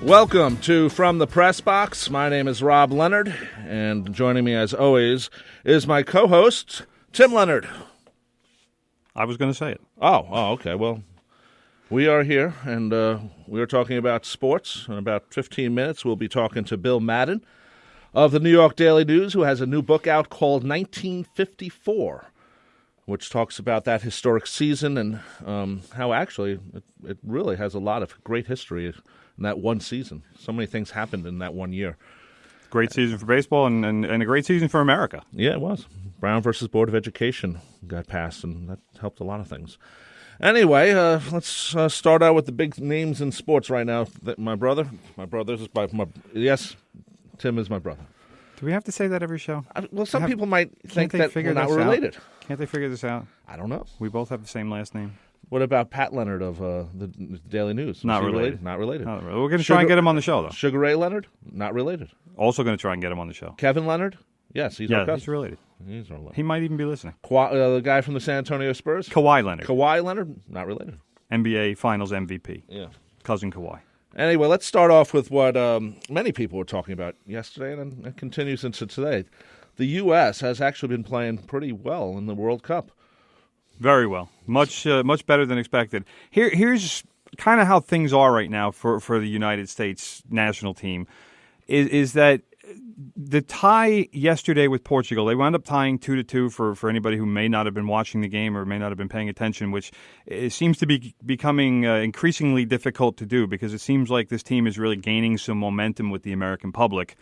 Welcome to From the Pressbox. My name is Rob Leonard, and joining me as always is my co-host, Tim Leonard. I was going to say it. Oh, okay. Well, we are here, and we are talking about sports. In about 15 minutes, we'll be talking to Bill Madden of the New York Daily News, who has a new book out called 1954, which talks about that historic season and how actually it really has a lot of great history in that one season. So many things happened in that one year. Great season for baseball and a great season for America. Yeah, it was. Brown versus Board of Education got passed, and that helped a lot of things. Anyway, let's start out with the big names in sports right now. My brother's yes, Tim is my brother. Do we have to say that every show? Some people might think that we're not related. Can't they figure this out? I don't know. We both have the same last name. What about Pat Leonard of the Daily News? Not related. Not related. We're going to try and get him on the show, though. Sugar Ray Leonard? Not related. Also going to try and get him on the show. Kevin Leonard? Yes, he's our cousin. He's related. He's related. He might even be listening. The guy from the San Antonio Spurs? Kawhi Leonard. Kawhi Leonard? Not related. NBA Finals MVP. Yeah. Cousin Kawhi. Anyway, let's start off with what many people were talking about yesterday, and it continues into today. The U.S. has actually been playing pretty well in the World Cup. Very well. Much better than expected. Here's kind of how things are right now for the United States national team, is that the tie yesterday with Portugal, they wound up tying 2-2 for anybody who may not have been watching the game or may not have been paying attention, which seems to be becoming increasingly difficult to do because it seems like this team is really gaining some momentum with the American public.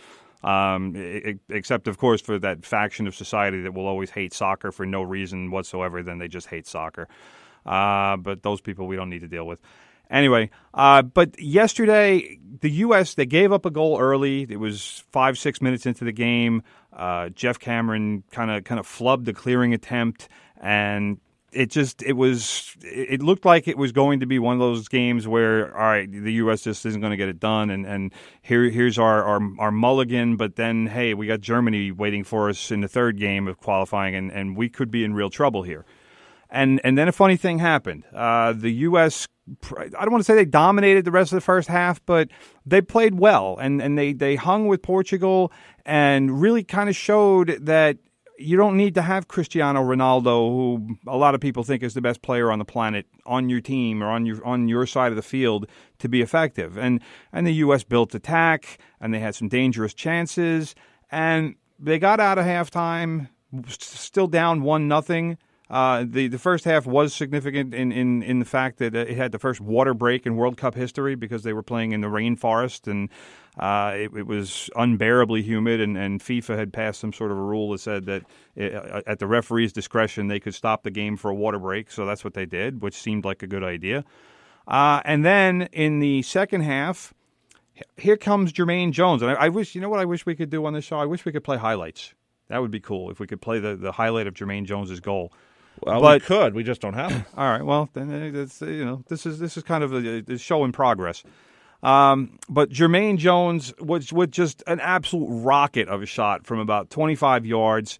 Except, of course, for that faction of society that will always hate soccer for no reason whatsoever, then they just hate soccer. But those people we don't need to deal with. Anyway, but yesterday, the U.S., they gave up a goal early. It was 5-6 minutes into the game. Jeff Cameron kind of flubbed the clearing attempt, and it looked like it was going to be one of those games where, all right, the U.S. just isn't going to get it done, and here's our mulligan, but then, hey, we got Germany waiting for us in the third game of qualifying, and we could be in real trouble here. And then a funny thing happened. The U.S., I don't want to say they dominated the rest of the first half, but they played well, and they hung with Portugal and really kind of showed that you don't need to have Cristiano Ronaldo, who a lot of people think is the best player on the planet, on your team or on your side of the field to be effective. And the U.S. built attack, and they had some dangerous chances, and they got out of halftime still down 1-0. The first half was significant in the fact that it had the first water break in World Cup history because they were playing in the rainforest, and it was unbearably humid, and FIFA had passed some sort of a rule that said that at the referee's discretion they could stop the game for a water break, so that's what they did, which seemed like a good idea. And then in the second half, here comes Jermaine Jones, and I wish we could do on this show? I wish we could play highlights. That would be cool if we could play the highlight of Jermaine Jones's goal. Well, we could. We just don't have it. All right. Well, then this is kind of a show in progress. But Jermaine Jones was with just an absolute rocket of a shot from about 25 yards.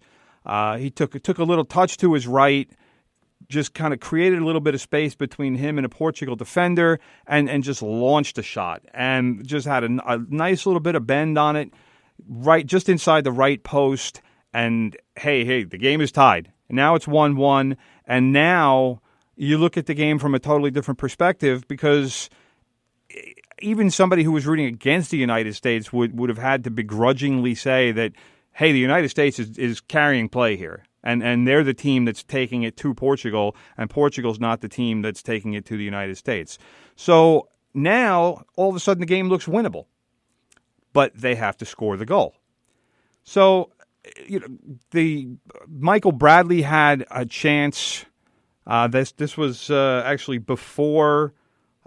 He took a little touch to his right, just kind of created a little bit of space between him and a Portugal defender, and just launched a shot, and just had a nice little bit of bend on it, right just inside the right post. And hey, the game is tied. Now it's 1-1, and now you look at the game from a totally different perspective because even somebody who was rooting against the United States would have had to begrudgingly say that, hey, the United States is carrying play here, and they're the team that's taking it to Portugal, and Portugal's not the team that's taking it to the United States. So now, all of a sudden, the game looks winnable, but they have to score the goal. So the Michael Bradley had a chance. This was actually before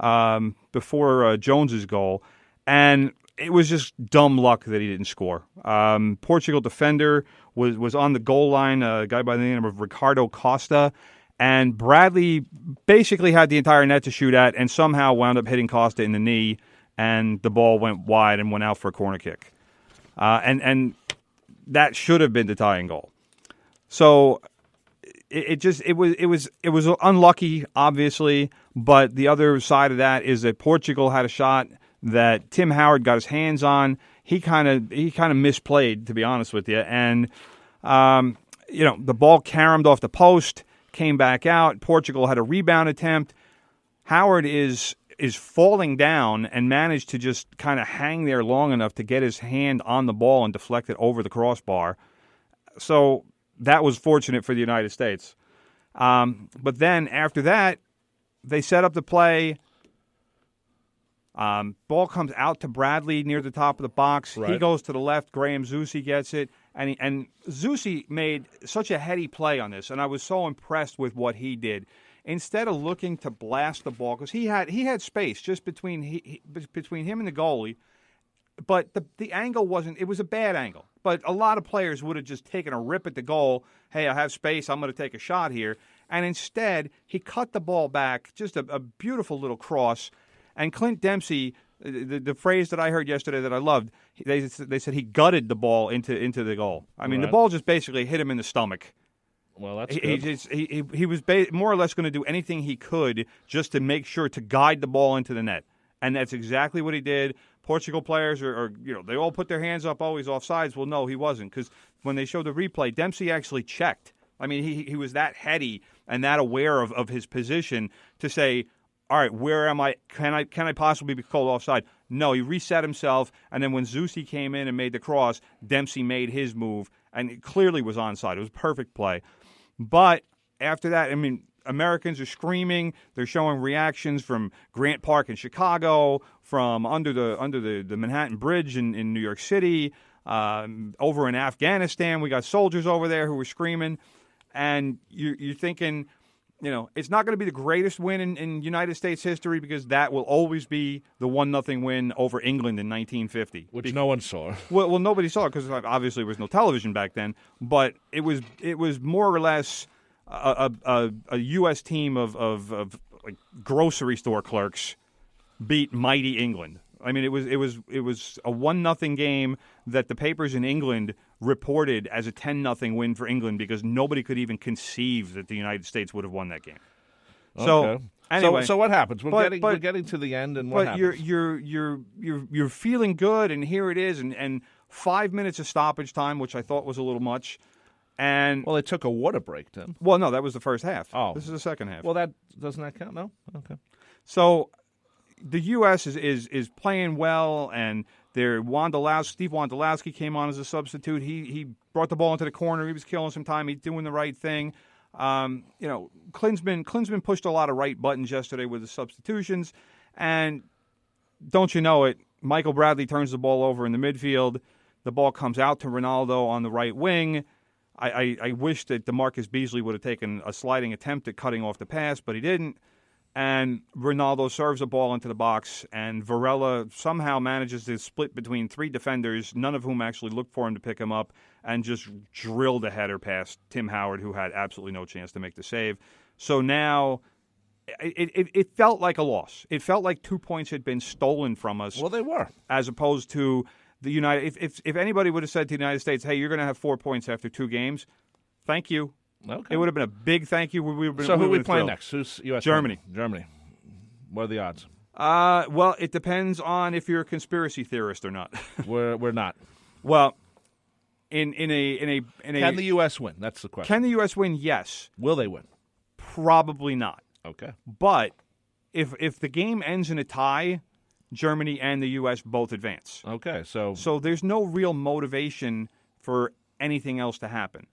Jones's goal, and it was just dumb luck that he didn't score. Portugal defender was on the goal line, a guy by the name of Ricardo Costa, and Bradley basically had the entire net to shoot at, and somehow wound up hitting Costa in the knee, and the ball went wide and went out for a corner kick. And that should have been the tying goal. So it was unlucky, obviously, but the other side of that is that Portugal had a shot that Tim Howard got his hands on. He kind of misplayed, to be honest with you, and the ball caromed off the post, came back out. Portugal had a rebound attempt. Howard is falling down and managed to just kind of hang there long enough to get his hand on the ball and deflect it over the crossbar. So that was fortunate for the United States. But then after that, they set up the play. Ball comes out to Bradley near the top of the box. Right. He goes to the left. Graham Zusi gets it. And Zusi made such a heady play on this, and I was so impressed with what he did. Instead of looking to blast the ball, because he had space just between him and the goalie, but the angle wasn't. It was a bad angle. But a lot of players would have just taken a rip at the goal. Hey, I have space. I'm going to take a shot here. And instead, he cut the ball back, just a beautiful little cross. And Clint Dempsey, the phrase that I heard yesterday that I loved, they said he gutted the ball into the goal. I mean, the ball just basically hit him in the stomach. Well, that's good. He was more or less going to do anything he could just to make sure to guide the ball into the net. And that's exactly what he did. Portugal players they all put their hands up, always offsides. Well, no, he wasn't, because when they showed the replay, Dempsey actually checked. I mean, he was that heady and that aware of his position to say, all right, where am I? Can I possibly be called offside? No, he reset himself, and then when Zusi came in and made the cross, Dempsey made his move, and it clearly was onside. It was a perfect play. But after that, I mean, Americans are screaming. They're showing reactions from Grant Park in Chicago, from under the Manhattan Bridge in New York City, over in Afghanistan. We got soldiers over there who were screaming, and you're thinking, it's not going to be the greatest win in United States history, because that will always be the 1-0 win over England in 1950. Which no one saw. Well, nobody saw it because obviously there was no television back then. But it was more or less a U.S. team of like grocery store clerks beat mighty England. I mean, it was a 1-0 game that the papers in England reported as a 10-0 win for England, because nobody could even conceive that the United States would have won that game. So okay. anyway, so what happens? We're getting to the end, and what happens? You're feeling good, and here it is, and 5 minutes of stoppage time, which I thought was a little much. And well, it took a water break then. Well, no, that was the first half. Oh, this is the second half. Well, that doesn't that count? No. Okay. So the U.S. is playing well, and Steve Wondolowski came on as a substitute. He brought the ball into the corner. He was killing some time. He's doing the right thing. Klinsmann pushed a lot of right buttons yesterday with the substitutions, and don't you know it, Michael Bradley turns the ball over in the midfield. The ball comes out to Ronaldo on the right wing. I wish that DeMarcus Beasley would have taken a sliding attempt at cutting off the pass, but he didn't. And Ronaldo serves a ball into the box, and Varela somehow manages to split between three defenders, none of whom actually looked for him to pick him up, and just drilled a header past Tim Howard, who had absolutely no chance to make the save. So now it felt like a loss. It felt like 2 points had been stolen from us. Well, they were. As opposed to the United. If anybody would have said to the United States, hey, you're going to have 4 points after 2 games, thank you. Okay. It would have been a big thank you. So who are we playing next? Who's U.S. Germany. Germany. What are the odds? Well, it depends on if you're a conspiracy theorist or not. We're not. Well, in a Can the U.S. win? That's the question. Can the U.S. win? Yes. Will they win? Probably not. Okay. But if the game ends in a tie, Germany and the U.S. both advance. Okay. So there's no real motivation for anything else to happen.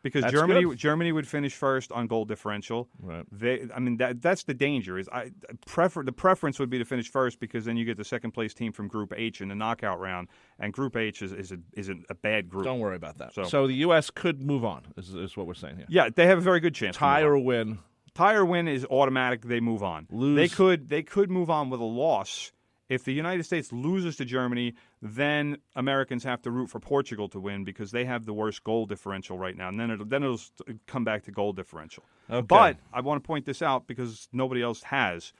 Because That's Germany would finish first on goal differential. Right. That's the danger. The preference would be to finish first, because then you get the second place team from Group H in the knockout round, and Group H is a bad group. Don't worry about that. So the U.S. could move on. Is what we're saying here. Yeah, they have a very good chance. Tie or win. Tie or win is automatic. They move on. Lose. They could move on with a loss. If the United States loses to Germany, then Americans have to root for Portugal to win, because they have the worst goal differential right now. And then it'll come back to goal differential. Okay. But I want to point this out because nobody else has.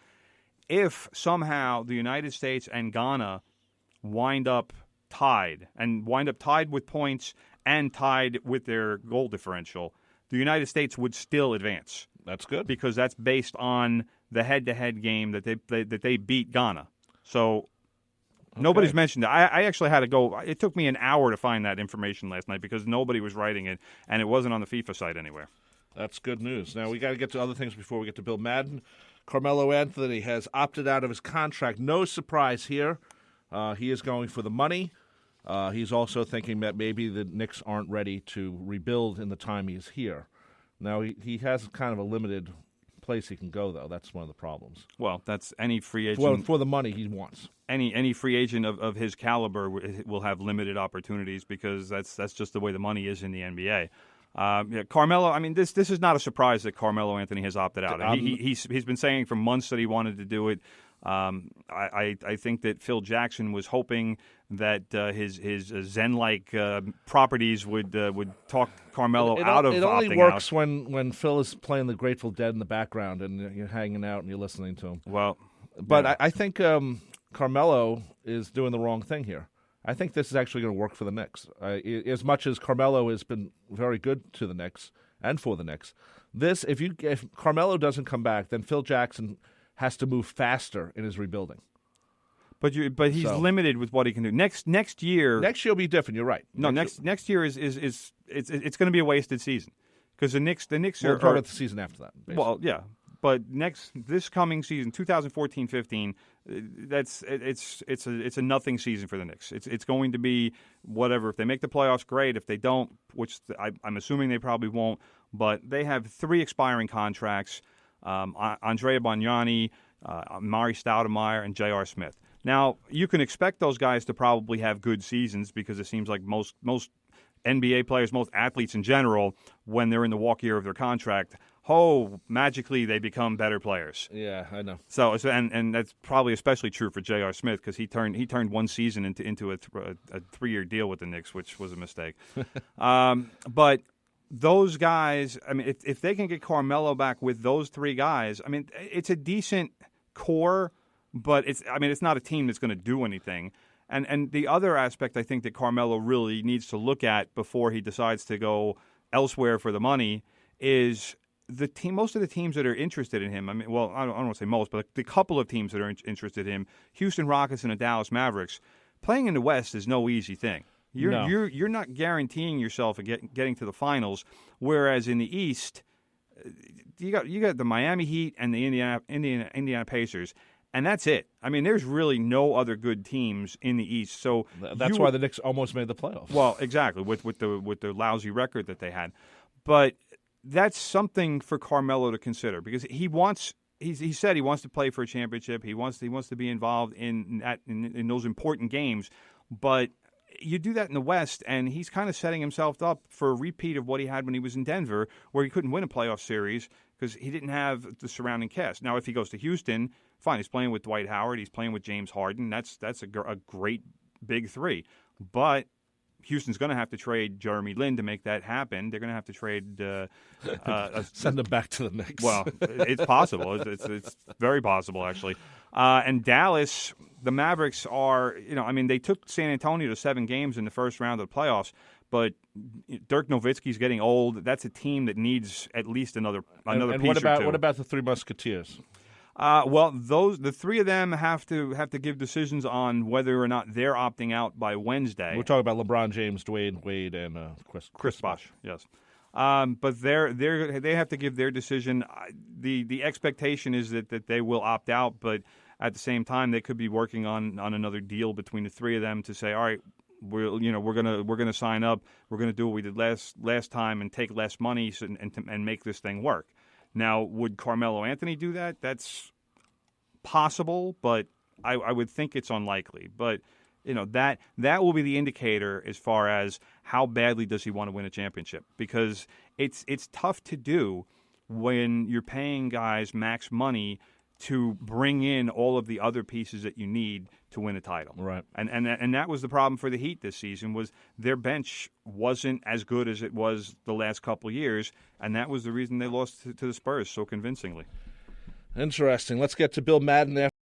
If somehow the United States and Ghana wind up tied with points and tied with their goal differential, the United States would still advance. That's good. Because that's based on the head-to-head game that they beat Ghana. So Nobody's mentioned it. I actually had to go. It took me an hour to find that information last night because nobody was writing it, and it wasn't on the FIFA site anywhere. That's good news. Now, we got to get to other things before we get to Bill Madden. Carmelo Anthony has opted out of his contract. No surprise here. He is going for the money. He's also thinking that maybe the Knicks aren't ready to rebuild in the time he's here. Now, he has kind of a limited place he can go, though. That's one of the problems. Well, that's any free agent. For the money he wants. Any free agent of his caliber will have limited opportunities because that's just the way the money is in the NBA. Carmelo, I mean, this is not a surprise that Carmelo Anthony has opted out. He's been saying for months that he wanted to do it. I think that Phil Jackson was hoping that his Zen-like properties would talk Carmelo out of opting out. It only works when Phil is playing the Grateful Dead in the background and you're hanging out and you're listening to him. Well, but yeah. I think Carmelo is doing the wrong thing here. I think this is actually going to work for the Knicks. As much as Carmelo has been very good to the Knicks and for the Knicks, if Carmelo doesn't come back, then Phil Jackson has to move faster in his rebuilding. But he's limited with what he can do. Next year. Next year will be different. You're right. No, next year is it's going to be a wasted season because the Knicks are talking about the season after that. Basically. Well, yeah. But this coming season, 2014-15, it's a nothing season for the Knicks. It's going to be whatever. If they make the playoffs, great. If they don't, which I'm assuming they probably won't, but they have 3 expiring contracts: Andrea Bargnani, Mari Stoudemire, and J.R. Smith. Now you can expect those guys to probably have good seasons because it seems like most NBA players, most athletes in general, when they're in the walk year of their contract, magically they become better players. Yeah, I know. So and that's probably especially true for J.R. Smith because he turned one season into a 3-year deal with the Knicks, which was a mistake. But those guys, I mean, if they can get Carmelo back with those 3 guys, I mean, it's a decent core, but it's not a team that's going to do anything. And the other aspect I think that Carmelo really needs to look at before he decides to go elsewhere for the money is the team. Most of the teams that are interested in him, I mean, well, I don't want to say most, but the couple of teams that are interested in him, Houston Rockets and the Dallas Mavericks, playing in the West is no easy thing. You're not guaranteeing yourself getting to the finals, whereas in the East, you got the Miami Heat and the Indiana Pacers. And that's it. I mean, there's really no other good teams in the East. So that's why the Knicks almost made the playoffs. Well, exactly, with the lousy record that they had. But that's something for Carmelo to consider because he said he wants to play for a championship. He wants to be involved in those important games. But you do that in the West, and he's kind of setting himself up for a repeat of what he had when he was in Denver, where he couldn't win a playoff series because he didn't have the surrounding cast. Now, if he goes to Houston, fine. He's playing with Dwight Howard. He's playing with James Harden. That's a great big 3. But Houston's going to have to trade Jeremy Lin to make that happen. They're going to have to trade send him back to the Knicks. Well, it's possible. It's very possible, actually. And Dallas, the Mavericks are, they took San Antonio to 7 games in the first round of the playoffs. But Dirk Nowitzki's getting old. That's a team that needs at least another piece what about, or 2. What about the 3 Musketeers? Well, the 3 of them have to give decisions on whether or not they're opting out by Wednesday. We're talking about LeBron James, Dwayne Wade, and Chris Bosh. Yes, but they have to give their decision. The expectation is that they will opt out, but at the same time, they could be working on another deal between the 3 of them to say, all right, we're gonna sign up. We're gonna do what we did last time and take less money and make this thing work. Now, would Carmelo Anthony do that? That's possible, but I would think it's unlikely. But that will be the indicator as far as how badly does he want to win a championship, because it's tough to do when you're paying guys max money to bring in all of the other pieces that you need to win a title. Right. And that was the problem for the Heat this season, was their bench wasn't as good as it was the last couple of years, and that was the reason they lost to the Spurs so convincingly. Interesting. Let's get to Bill Madden after.